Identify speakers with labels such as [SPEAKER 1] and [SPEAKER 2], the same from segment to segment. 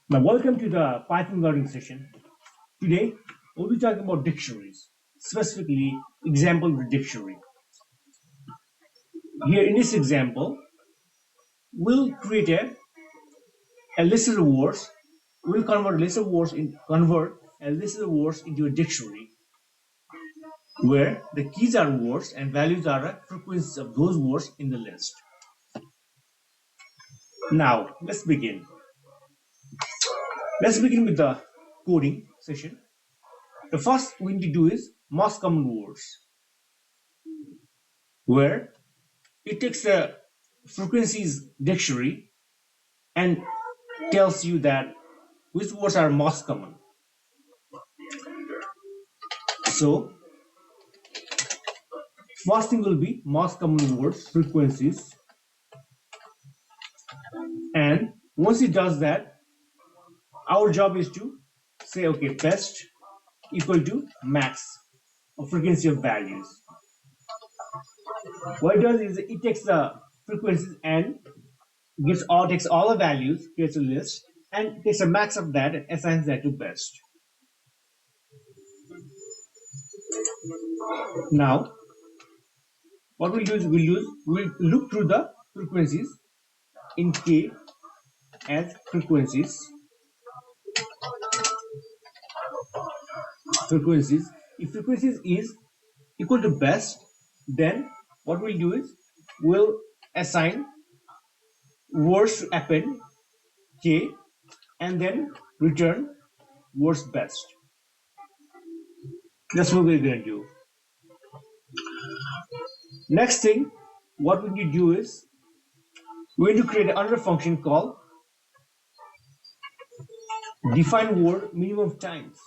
[SPEAKER 1] Now, welcome to the Python learning session. Today, we'll be talking about dictionaries, specifically example of the dictionary. Here in this example, we'll create a list of words. We'll convert a list of words into a dictionary, where the keys are words and values are frequencies of those words in the list. Now, let's begin. Let's begin with the coding session. The first we need to do is most common words, where it takes a frequencies dictionary and tells you that which words are most common. So first thing will be most common words frequencies, and once it does that, our job is to say okay, best equal to max or frequency of values. What it does is it takes the frequencies and takes all the values, creates a list, and takes a max of that and assigns that to best. Now, what we'll do is we'll look through the frequencies in K as frequencies. If frequencies is equal to best, then what we'll do is we'll assign words to append K and then return words best. That's what we're going to do. Next thing, what we need to do is we're going to create another function called define word minimum times.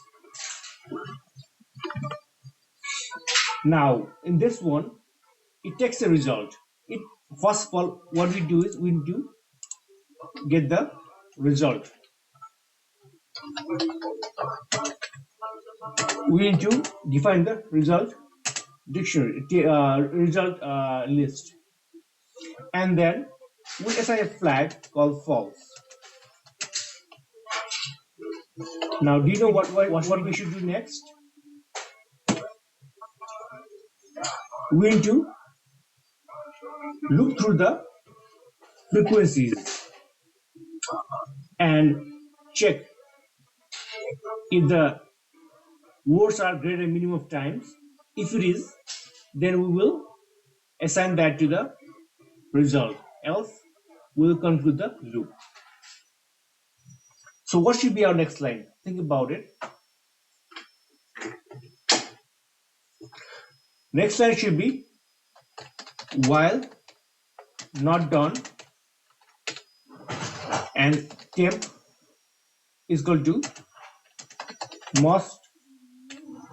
[SPEAKER 1] Now, in this one, it takes a result. First of all, what we do is we need to get the result. We need to define the result dictionary, result list, and then we assign a flag called false. Now, do you know what we should do next? We need to look through the frequencies and check if the words are greater than minimum of times. If it is, then we will assign that to the result, else we will conclude the loop. So what should be our next line? Think about it. Next line should be while not done and temp is equal to most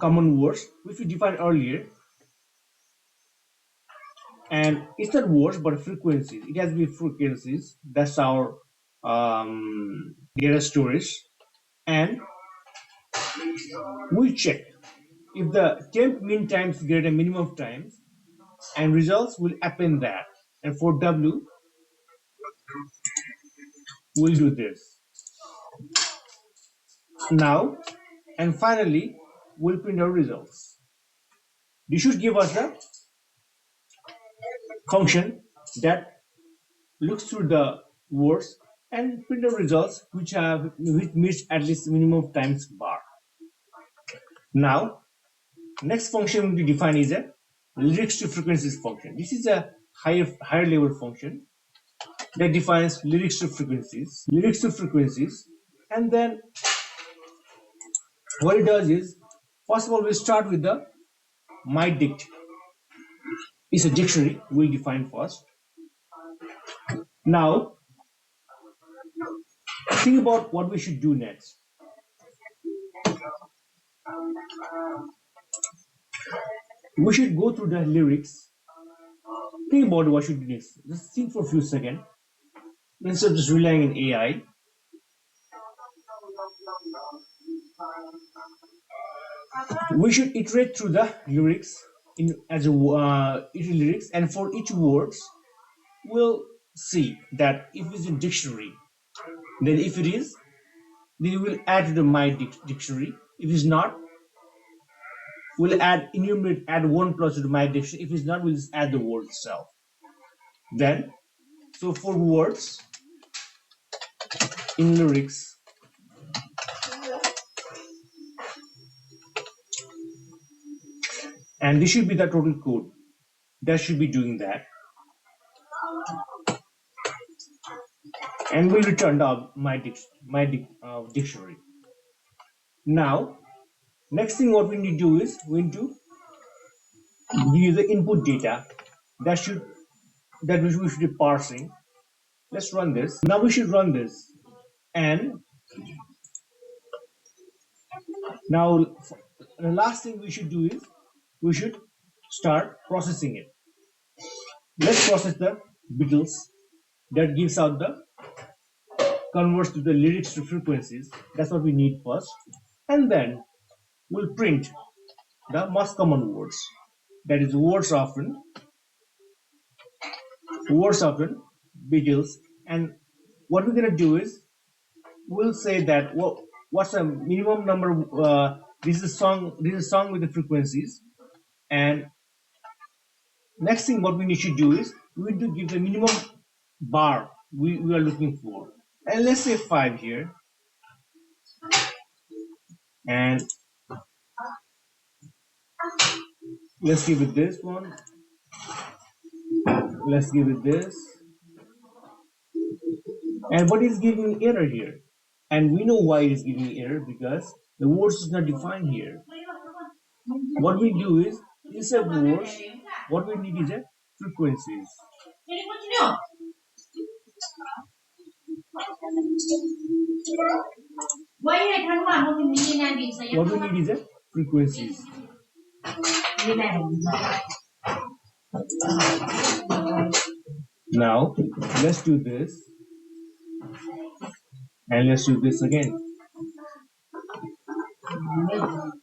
[SPEAKER 1] common words, which we defined earlier, and it's not words but frequencies. It has to be frequencies. That's our data storage, and we check if the temp min times greater than minimum of times, and results will append that. And for W, we'll do this. Now, and finally, we'll print our results. This should give us a function that looks through the words and print the results which meets at least minimum of times bar. Now, next function we define is a lyrics to frequencies function. This is a higher level function that defines lyrics to frequencies, and then what it does is, first of all, we start with the myDict. It's a dictionary we define first. Now, think about what we should do next. We should go through the lyrics. Think about what should do next. Just think for a few seconds. Instead of just relying on AI. We should iterate through the lyrics lyrics, and for each words, we'll see that if it's in dictionary, then if it is, then we'll add to the my dictionary. If it's not, we'll add enumerate add one plus to the my dictionary. If it's not, we'll just add the word itself. Then, so for words in lyrics, and this should be the total code. That should be doing that, and we'll return the dictionary. Now, next thing what we need to do is we need to give the input data that we should be parsing. Let's run this. Now we should run this, and now the last thing we should do is we should start processing it. Let's process the Beatles that gives out the converts to the lyrics to frequencies. That's what we need first, and then we'll print the most common words. That is words often, Beatles, and what we're gonna do is we'll say that what's the minimum number. This is a song. This is a song with the frequencies, and next thing what we need to do is we need to give the minimum bar we are looking for, and let's say 5 here, and let's give it this one. Let's give it this. And what is giving error here? And we know why it is giving error, because the words is not defined here. What we do is instead of words, what we need is a frequencies. What we need is a frequencies. Now let's do this, and let's do this again.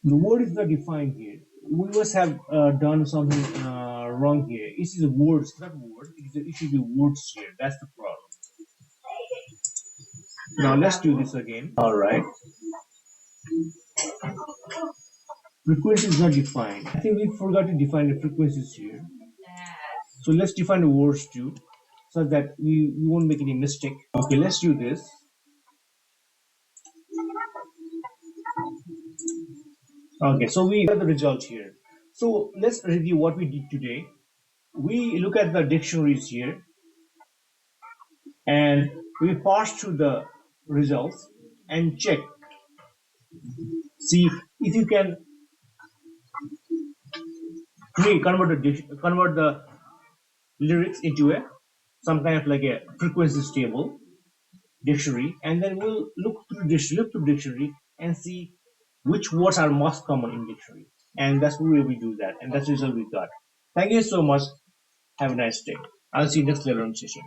[SPEAKER 1] The word is not defined here. We must have done something wrong here. It is words, not words. It should be words here. That's the problem. Now let's do this again. All right. Frequency is not defined. I think we forgot to define the frequencies here. So let's define the words too, so that we won't make any mistake. Okay, let's do this. Okay, so we got the result here. So let's review what we did today. We look at the dictionaries here, and we parse through the results and check, see if you can convert the lyrics into some kind of like a frequencies table dictionary, and then we'll look through dictionary and see which words are most common in dictionary, and that's where we do that, and that's the result we got. Thank you so much. Have a nice day. I'll see you next learning session.